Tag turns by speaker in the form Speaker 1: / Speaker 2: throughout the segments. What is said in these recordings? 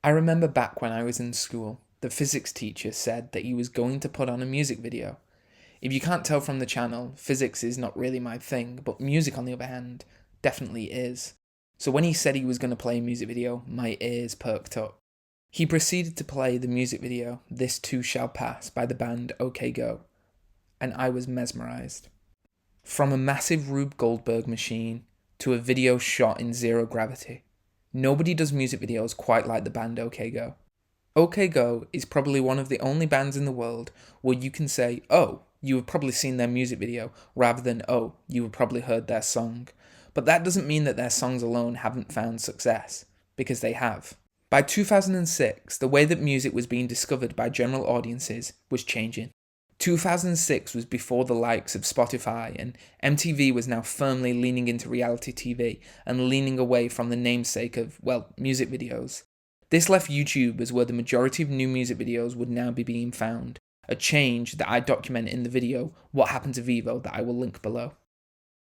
Speaker 1: I remember back when I was in school, the physics teacher said that he was going to put on a music video. If you can't tell from the channel, physics is not really my thing, but music on the other hand, definitely is. So when he said he was going to play a music video, my ears perked up. He proceeded to play the music video, This Too Shall Pass, by the band OK Go, and I was mesmerised. From a massive Rube Goldberg machine to a video shot in zero gravity, nobody does music videos quite like the band OK Go. OK Go is probably one of the only bands in the world where you can say, oh, you have probably seen their music video, rather than, oh, you have probably heard their song. But that doesn't mean that their songs alone haven't found success, because they have. By 2006, the way that music was being discovered by general audiences was changing. 2006 was before the likes of Spotify, and MTV was now firmly leaning into reality TV and leaning away from the namesake of, well, music videos. This left YouTube as where the majority of new music videos would now be being found, a change that I document in the video What Happened to Vivo that I will link below.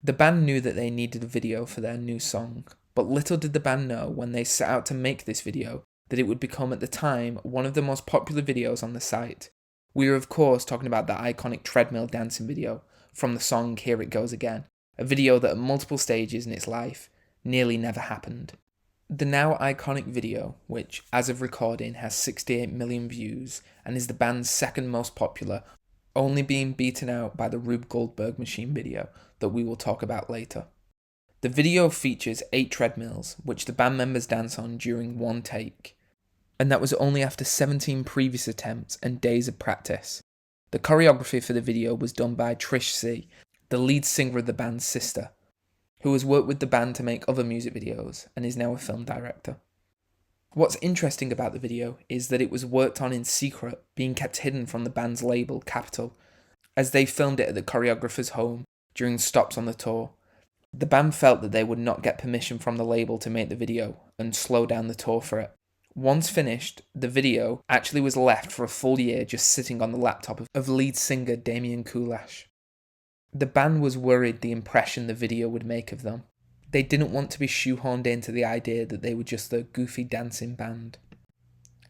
Speaker 1: The band knew that they needed a video for their new song, but little did the band know when they set out to make this video that it would become at the time one of the most popular videos on the site. We are of course talking about the iconic treadmill dancing video from the song Here It Goes Again, a video that at multiple stages in its life nearly never happened. The now iconic video, which as of recording has 68 million views and is the band's second most popular, only being beaten out by the Rube Goldberg machine video that we will talk about later. The video features 8 treadmills, which the band members dance on during one take, and that was only after 17 previous attempts and days of practice. The choreography for the video was done by Trish C, the lead singer of the band's sister, who has worked with the band to make other music videos and is now a film director. What's interesting about the video is that it was worked on in secret, being kept hidden from the band's label, Capitol, as they filmed it at the choreographer's home during stops on the tour. The band felt that they would not get permission from the label to make the video and slow down the tour for it. Once finished, the video actually was left for a full year just sitting on the laptop of lead singer Damian Kulash. The band was worried the impression the video would make of them. They didn't want to be shoehorned into the idea that they were just a goofy dancing band.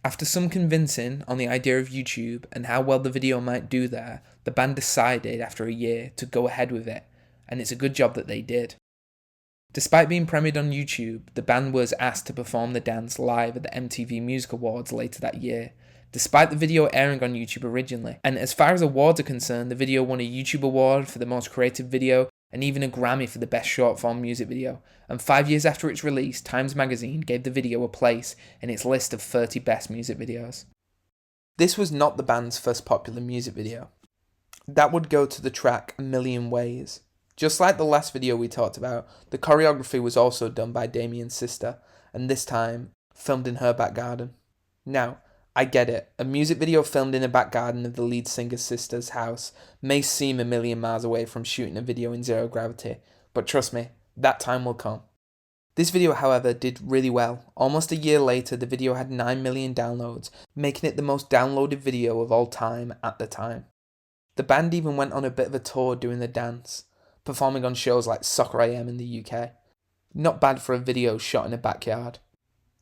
Speaker 1: After some convincing on the idea of YouTube and how well the video might do there, the band decided after a year to go ahead with it, and it's a good job that they did. Despite being premiered on YouTube, the band was asked to perform the dance live at the MTV Music Awards later that year, despite the video airing on YouTube originally. And as far as awards are concerned, the video won a YouTube award for the most creative video and even a Grammy for the best short-form music video. And 5 years after its release, Times magazine gave the video a place in its list of 30 best music videos. This was not the band's first popular music video. That would go to the track A Million Ways. Just like the last video we talked about, the choreography was also done by Damian's sister, and this time, filmed in her back garden. Now, I get it, a music video filmed in a back garden of the lead singer's sister's house may seem a million miles away from shooting a video in zero gravity, but trust me, that time will come. This video, however, did really well. Almost a year later, the video had 9 million downloads, making it the most downloaded video of all time at the time. The band even went on a bit of a tour doing the dance, performing on shows like Soccer AM in the UK. Not bad for a video shot in a backyard.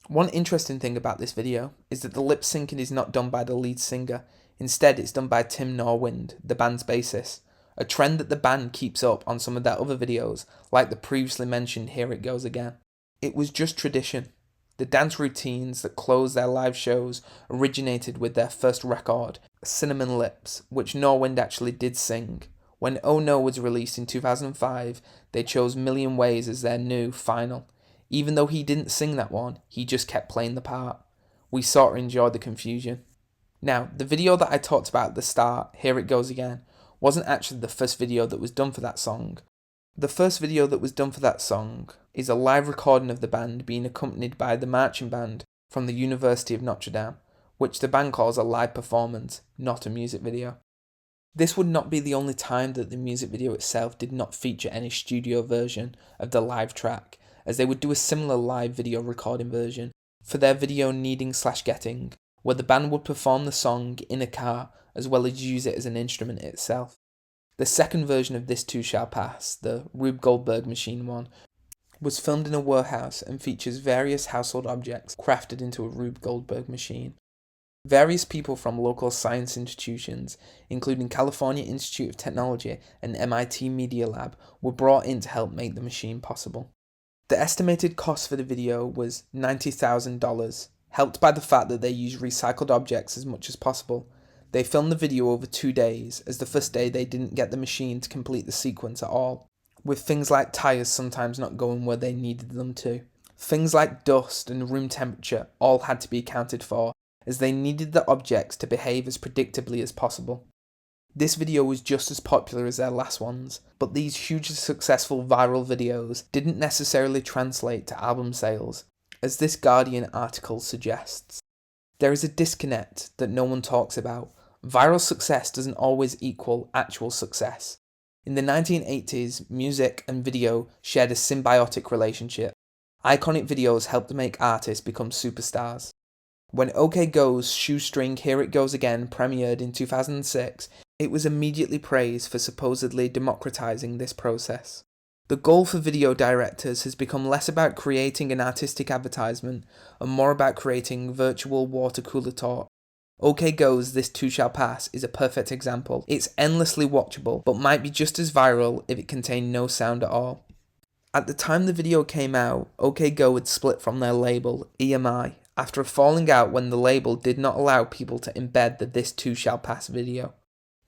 Speaker 1: One interesting thing about this video is that the lip syncing is not done by the lead singer, instead it's done by Tim Norwind, the band's bassist, a trend that the band keeps up on some of their other videos, like the previously mentioned Here It Goes Again. It was just tradition. The dance routines that close their live shows originated with their first record, Cinnamon Lips, which Norwind actually did sing. When Oh No was released in 2005, they chose Million Ways as their new final. Even though he didn't sing that one, he just kept playing the part. We sort of enjoyed the confusion. Now, the video that I talked about at the start, Here It Goes Again, wasn't actually the first video that was done for that song. The first video that was done for that song is a live recording of the band being accompanied by the marching band from the University of Notre Dame, which the band calls a live performance, not a music video. This would not be the only time that the music video itself did not feature any studio version of the live track, as they would do a similar live video recording version for their video Needing/Getting, where the band would perform the song in a car as well as use it as an instrument itself. The second version of This Too Shall Pass, the Rube Goldberg machine one, was filmed in a warehouse and features various household objects crafted into a Rube Goldberg machine. Various people from local science institutions, including California Institute of Technology and MIT Media Lab, were brought in to help make the machine possible. The estimated cost for the video was $90,000, helped by the fact that they used recycled objects as much as possible. They filmed the video over 2 days, as the first day they didn't get the machine to complete the sequence at all, with things like tyres sometimes not going where they needed them to. Things like dust and room temperature all had to be accounted for, as they needed the objects to behave as predictably as possible. This video was just as popular as their last ones, but these hugely successful viral videos didn't necessarily translate to album sales, as this Guardian article suggests. There is a disconnect that no one talks about. Viral success doesn't always equal actual success. In the 1980s, music and video shared a symbiotic relationship. Iconic videos helped make artists become superstars. When OK Go's Shoestring Here It Goes Again premiered in 2006, it was immediately praised for supposedly democratizing this process. The goal for video directors has become less about creating an artistic advertisement and more about creating virtual water cooler talk. OK Go's This Too Shall Pass is a perfect example. It's endlessly watchable, but might be just as viral if it contained no sound at all. At the time the video came out, OK Go had split from their label, EMI, after a falling out when the label did not allow people to embed the This Too Shall Pass video.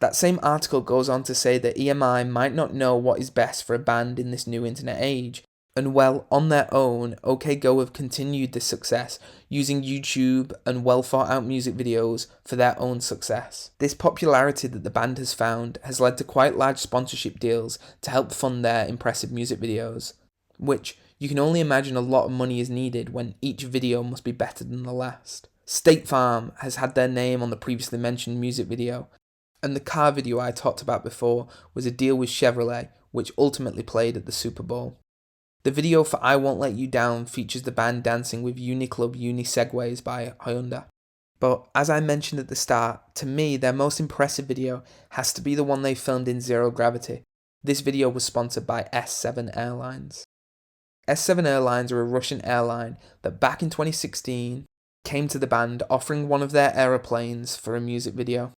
Speaker 1: That same article goes on to say that EMI might not know what is best for a band in this new internet age, and well, on their own, OK Go have continued this success, using YouTube and well thought out music videos for their own success. This popularity that the band has found has led to quite large sponsorship deals to help fund their impressive music videos, which you can only imagine a lot of money is needed when each video must be better than the last. State Farm has had their name on the previously mentioned music video, and the car video I talked about before was a deal with Chevrolet, which ultimately played at the Super Bowl. The video for I Won't Let You Down features the band dancing with Uniclub Uni Segways by Hyundai. But as I mentioned at the start, to me their most impressive video has to be the one they filmed in zero gravity. This video was sponsored by S7 Airlines. S7 Airlines are a Russian airline that back in 2016 came to the band offering one of their aeroplanes for a music video.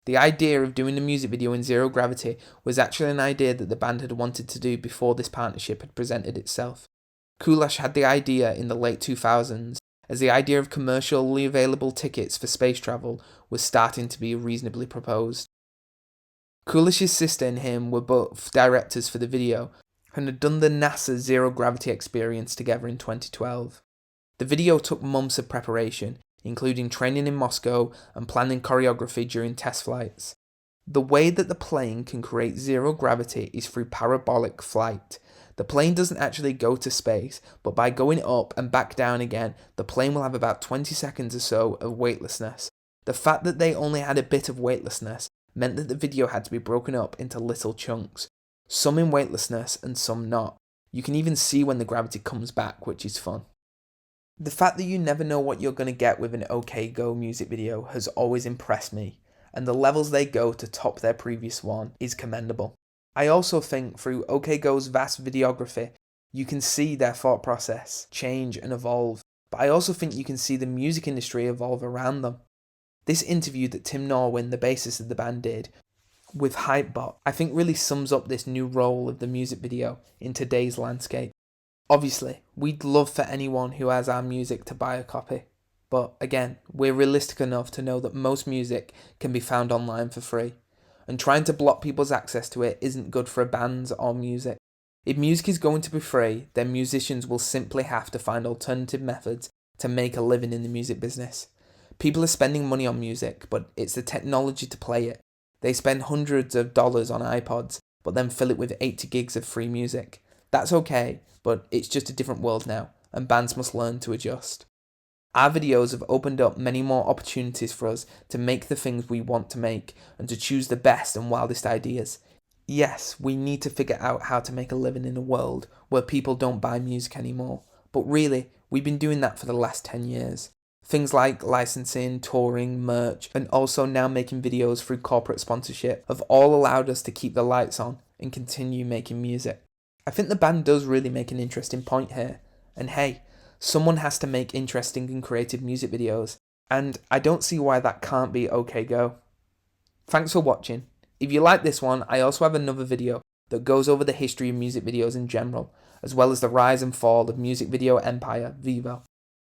Speaker 1: The idea of doing a music video in zero gravity was actually an idea that the band had wanted to do before this partnership had presented itself. Kulash had the idea in the late 2000s, as the idea of commercially available tickets for space travel was starting to be reasonably proposed. Kulash's sister and him were both directors for the video, and had done the NASA zero gravity experience together in 2012. The video took months of preparation, including training in Moscow and planning choreography during test flights. The way that the plane can create zero gravity is through parabolic flight. The plane doesn't actually go to space, but by going up and back down again, the plane will have about 20 seconds or so of weightlessness. The fact that they only had a bit of weightlessness meant that the video had to be broken up into little chunks, some in weightlessness and some not. You can even see when the gravity comes back, which is fun. The fact that you never know what you're going to get with an OK Go music video has always impressed me, and the levels they go to top their previous one is commendable. I also think through OK Go's vast videography, you can see their thought process change and evolve, but I also think you can see the music industry evolve around them. This interview that Tim Norwin, the bassist of the band, did with Hypebot, I think really sums up this new role of the music video in today's landscape. Obviously, we'd love for anyone who has our music to buy a copy, but again, we're realistic enough to know that most music can be found online for free, and trying to block people's access to it isn't good for bands or music. If music is going to be free, then musicians will simply have to find alternative methods to make a living in the music business. People are spending money on music, but it's the technology to play it. They spend hundreds of dollars on iPods, but then fill it with 80 gigs of free music. That's okay, but it's just a different world now, and bands must learn to adjust. Our videos have opened up many more opportunities for us to make the things we want to make, and to choose the best and wildest ideas. Yes, we need to figure out how to make a living in a world where people don't buy music anymore, but really, we've been doing that for the last 10 years. Things like licensing, touring, merch, and also now making videos through corporate sponsorship have all allowed us to keep the lights on and continue making music. I think the band does really make an interesting point here. And hey, someone has to make interesting and creative music videos, and I don't see why that can't be OK Go. Thanks for watching. If you like this one, I also have another video that goes over the history of music videos in general, as well as the rise and fall of music video empire Vivo.